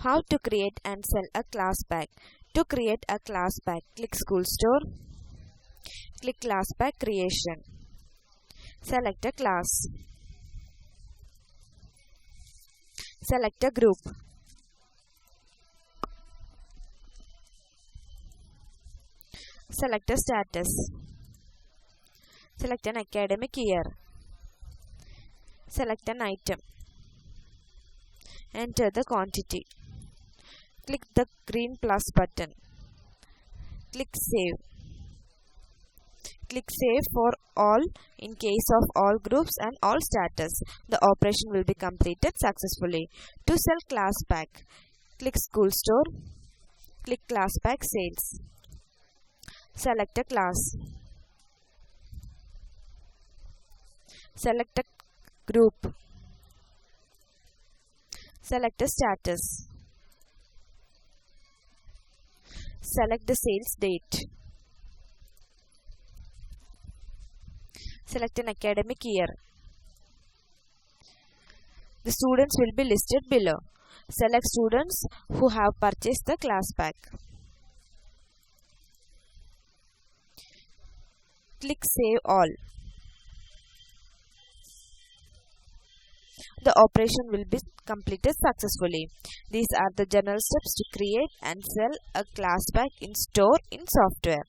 How to create and sell a class pack. To create a class pack, click School Store. Click Class Pack Creation. Select a class. Select a group. Select a status. Select an academic year. Select an item. Enter the quantity. Click the green plus button. Click Save. Click Save for all in case of all groups and all status. The operation will be completed successfully. To sell class pack, click School Store. Click Class Pack Sales. Select a class. Select a group. Select a status. Select the sales date. Select an academic year. The students will be listed below. Select students who have purchased the class pack. Click Save All. The operation will be completed successfully. These are the general steps to create and sell a class pack in store in software.